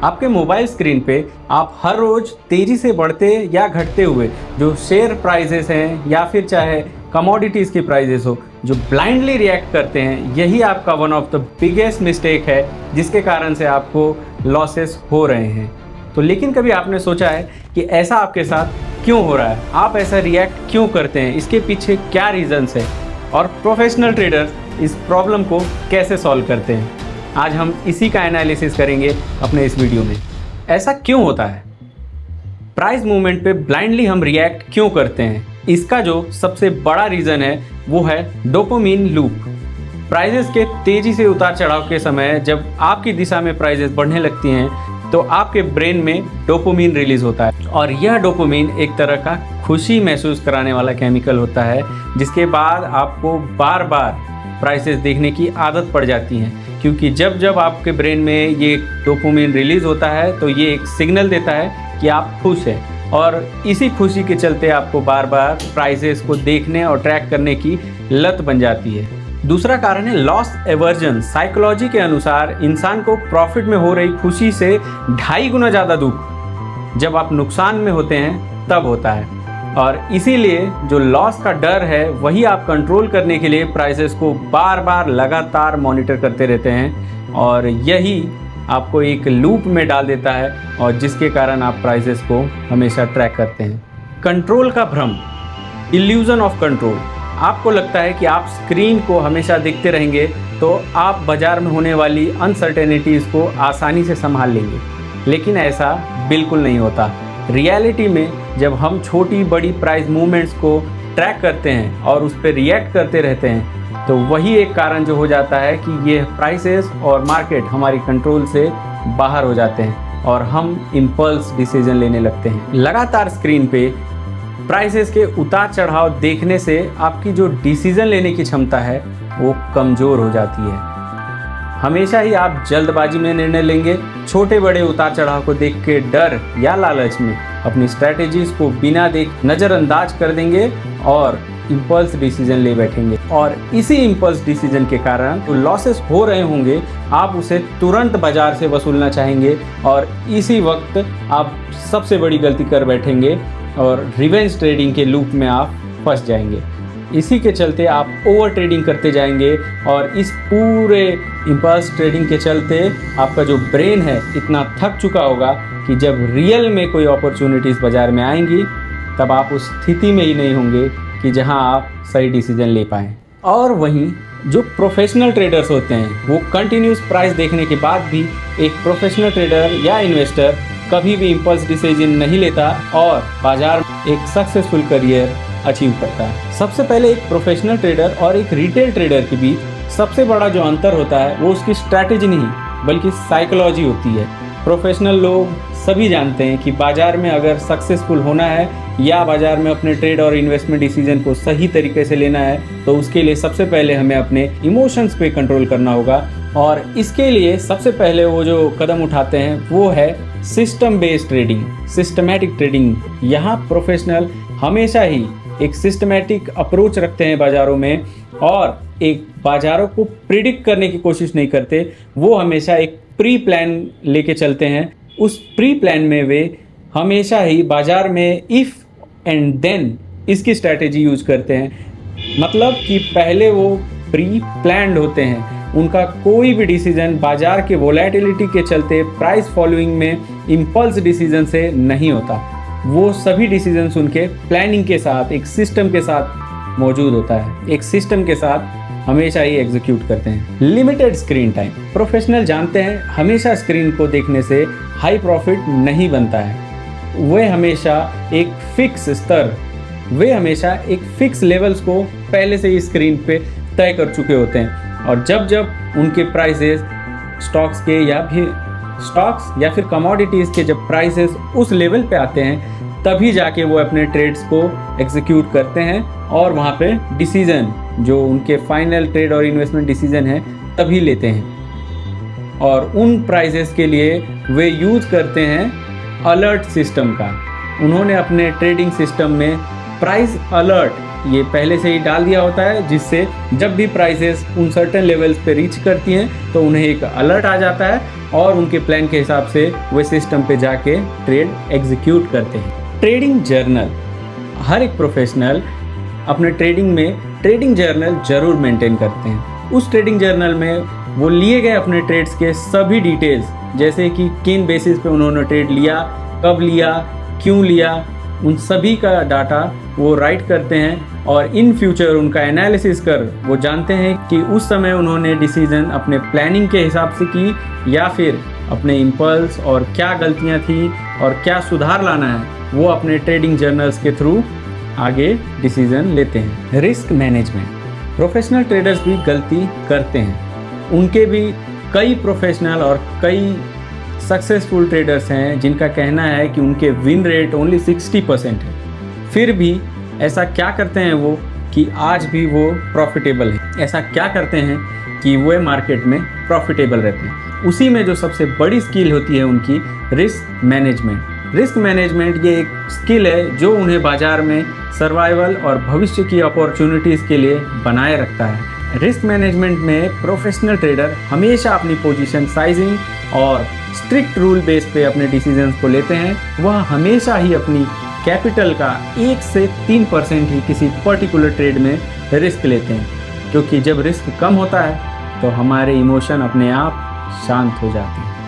आपके mobile screen पे आप हर रोज़ तेज़ी से बढ़ते या घटते हुए जो शेयर प्राइजेस हैं या फिर चाहे कमोडिटीज़ की प्राइजेस हो, जो ब्लाइंडली रिएक्ट करते हैं, यही आपका one of the biggest mistake है जिसके कारण से आपको लॉसेस हो रहे हैं। तो लेकिन कभी आपने सोचा है कि ऐसा आपके साथ क्यों हो रहा है, आप ऐसा रिएक्ट क्यों करते हैं, इसके पीछे क्या रीज़न्स है और प्रोफेशनल ट्रेडर्स इस प्रॉब्लम को कैसे सॉल्व करते हैं? आज हम इसी का एनालिसिस करेंगे अपने इस वीडियो में। ऐसा क्यों होता है, प्राइस मूवमेंट पे ब्लाइंडली हम रिएक्ट क्यों करते हैं? इसका जो सबसे बड़ा रीज़न है वो है डोपामिन लूप। प्राइजेस के तेज़ी से उतार चढ़ाव के समय जब आपकी दिशा में प्राइजेस बढ़ने लगती हैं तो आपके ब्रेन में डोपामिन रिलीज होता है और यह डोपामिन एक तरह का खुशी महसूस कराने वाला केमिकल होता है, जिसके बाद आपको बार बार प्राइसेस देखने की आदत पड़ जाती है, क्योंकि जब जब आपके ब्रेन में ये डोपामिन रिलीज़ होता है तो ये एक सिग्नल देता है कि आप खुश हैं और इसी खुशी के चलते आपको बार बार प्राइसेस को देखने और ट्रैक करने की लत बन जाती है। दूसरा कारण है लॉस एवर्जन। साइकोलॉजी के अनुसार इंसान को प्रॉफिट में हो रही खुशी से 2.5 गुना ज़्यादा दुख जब आप नुकसान में होते हैं तब होता है, और इसीलिए जो लॉस का डर है वही आप कंट्रोल करने के लिए प्राइसेस को बार बार लगातार मॉनिटर करते रहते हैं और यही आपको एक लूप में डाल देता है और जिसके कारण आप प्राइसेस को हमेशा ट्रैक करते हैं। कंट्रोल का भ्रम, इल्यूजन ऑफ कंट्रोल। आपको लगता है कि आप स्क्रीन को हमेशा देखते रहेंगे तो आप बाज़ार में होने वाली अनसर्टेनिटीज़ को आसानी से संभाल लेंगे, लेकिन ऐसा बिल्कुल नहीं होता। रियलिटी में जब हम छोटी बड़ी प्राइस मूवमेंट्स को ट्रैक करते हैं और उस पर रिएक्ट करते रहते हैं तो वही एक कारण जो हो जाता है कि ये प्राइसेस और मार्केट हमारी कंट्रोल से बाहर हो जाते हैं और हम इम्पल्स डिसीजन लेने लगते हैं। लगातार स्क्रीन पे प्राइसेस के उतार चढ़ाव देखने से आपकी जो डिसीजन लेने की क्षमता है वो कमज़ोर हो जाती है। हमेशा ही आप जल्दबाजी में निर्णय लेंगे, छोटे बड़े उतार चढ़ाव को देख के डर या लालच में अपनी स्ट्रैटेजीज को बिना देख नज़रअंदाज कर देंगे और इम्पल्स डिसीजन ले बैठेंगे, और इसी इम्पल्स डिसीजन के कारण जो लॉसेस हो रहे होंगे आप उसे तुरंत बाजार से वसूलना चाहेंगे और इसी वक्त आप सबसे बड़ी गलती कर बैठेंगे और रिवेंज ट्रेडिंग के लूप में आप फंस जाएंगे। इसी के चलते आप ओवर ट्रेडिंग करते जाएंगे और इस पूरे इम्पल्स ट्रेडिंग के चलते आपका जो ब्रेन है इतना थक चुका होगा कि जब रियल में कोई अपॉर्चुनिटीज़ बाज़ार में आएंगी तब आप उस स्थिति में ही नहीं होंगे कि जहां आप सही डिसीजन ले पाएँ। और वहीं जो प्रोफेशनल ट्रेडर्स होते हैं वो कंटिन्यूस प्राइस देखने के बाद भी एक प्रोफेशनल ट्रेडर या इन्वेस्टर कभी भी इम्पल्स डिसीजन नहीं लेता और बाजार में एक सक्सेसफुल करियर अचीव करता है। सबसे पहले एक प्रोफेशनल ट्रेडर और एक रिटेल ट्रेडर के बीच सबसे बड़ा जो अंतर होता है वो उसकी स्ट्रैटेजी नहीं बल्कि साइकोलॉजी होती है। प्रोफेशनल लोग सभी जानते हैं कि बाजार में अगर सक्सेसफुल होना है या बाजार में अपने ट्रेड और इन्वेस्टमेंट डिसीजन को सही तरीके से लेना है तो उसके लिए सबसे पहले हमें अपने इमोशंस पे कंट्रोल करना होगा, और इसके लिए सबसे पहले वो जो कदम उठाते हैं वो है system based trading, systematic trading. यहाँ प्रोफेशनल हमेशा ही एक सिस्टमैटिक अप्रोच रखते हैं बाज़ारों में और एक बाज़ारों को प्रिडिक्ट करने की कोशिश नहीं करते, वो हमेशा एक प्री प्लान लेके चलते हैं। उस प्री प्लान में वे हमेशा ही बाज़ार में इफ़ एंड देन इसकी स्ट्रैटेजी यूज करते हैं, मतलब कि पहले वो प्री प्लान्ड होते हैं। उनका कोई भी डिसीजन बाज़ार के वोलेटिलिटी के चलते प्राइस फॉलोइंग में इम्पल्स डिसीजन से नहीं होता, वो सभी डिसीजंस उनके प्लानिंग के साथ एक सिस्टम के साथ मौजूद होता है, एक सिस्टम के साथ हमेशा ही एग्जीक्यूट करते हैं। Limited screen time. प्रोफेशनल जानते हैं हमेशा स्क्रीन को देखने से हाई प्रॉफिट नहीं बनता है, वे हमेशा एक फिक्स लेवल्स को पहले से ही स्क्रीन पे तय कर चुके होते हैं, और जब जब उनके प्राइसेस स्टॉक्स या फिर कमोडिटीज़ के जब प्राइसेस उस लेवल पे आते हैं तभी जाके वो अपने ट्रेड्स को एग्जीक्यूट करते हैं और वहाँ पे डिसीजन जो उनके फाइनल ट्रेड और इन्वेस्टमेंट डिसीजन है तभी लेते हैं। और उन प्राइसेस के लिए वे यूज करते हैं अलर्ट सिस्टम का। उन्होंने अपने ट्रेडिंग सिस्टम में प्राइस अलर्ट ये पहले से ही डाल दिया होता है, जिससे जब भी प्राइसेस उन सर्टेन लेवल्स पे रीच करती हैं तो उन्हें एक अलर्ट आ जाता है और उनके प्लान के हिसाब से वे सिस्टम पे जाके ट्रेड एग्जीक्यूट करते हैं। ट्रेडिंग जर्नल, हर एक प्रोफेशनल अपने ट्रेडिंग में ट्रेडिंग जर्नल जरूर मेंटेन करते हैं। उस ट्रेडिंग जर्नल में वो लिए गए अपने ट्रेड्स के सभी डिटेल्स, जैसे कि किन बेसिस पे उन्होंने ट्रेड लिया, कब लिया, क्यों लिया, उन सभी का डाटा वो राइट करते हैं और इन फ्यूचर उनका एनालिसिस कर वो जानते हैं कि उस समय उन्होंने डिसीजन अपने प्लानिंग के हिसाब से की या फिर अपने इम्पल्स, और क्या गलतियां थी और क्या सुधार लाना है वो अपने ट्रेडिंग जर्नल्स के थ्रू आगे डिसीजन लेते हैं। रिस्क मैनेजमेंट, प्रोफेशनल ट्रेडर्स भी गलती करते हैं। उनके भी कई प्रोफेशनल और कई सक्सेसफुल ट्रेडर्स हैं जिनका कहना है कि उनके विन रेट ओनली 60% है। फिर भी ऐसा क्या करते हैं वो कि आज भी वो प्रॉफिटेबल है? ऐसा क्या करते हैं कि वो मार्केट में प्रॉफिटेबल रहते हैं? उसी में जो सबसे बड़ी स्किल होती है उनकी, रिस्क मैनेजमेंट। रिस्क मैनेजमेंट ये एक स्किल है जो उन्हें बाजार में सर्वाइवल और भविष्य की अपॉर्चुनिटीज़ के लिए बनाए रखता है। रिस्क मैनेजमेंट में प्रोफेशनल ट्रेडर हमेशा अपनी पोजीशन साइजिंग और स्ट्रिक्ट रूल बेस पे अपने डिसीजंस को लेते हैं। वह हमेशा ही अपनी कैपिटल का 1 से 3% ही किसी पर्टिकुलर ट्रेड में रिस्क लेते हैं, क्योंकि जब रिस्क कम होता है तो हमारे इमोशन अपने आप शांत हो जाते हैं।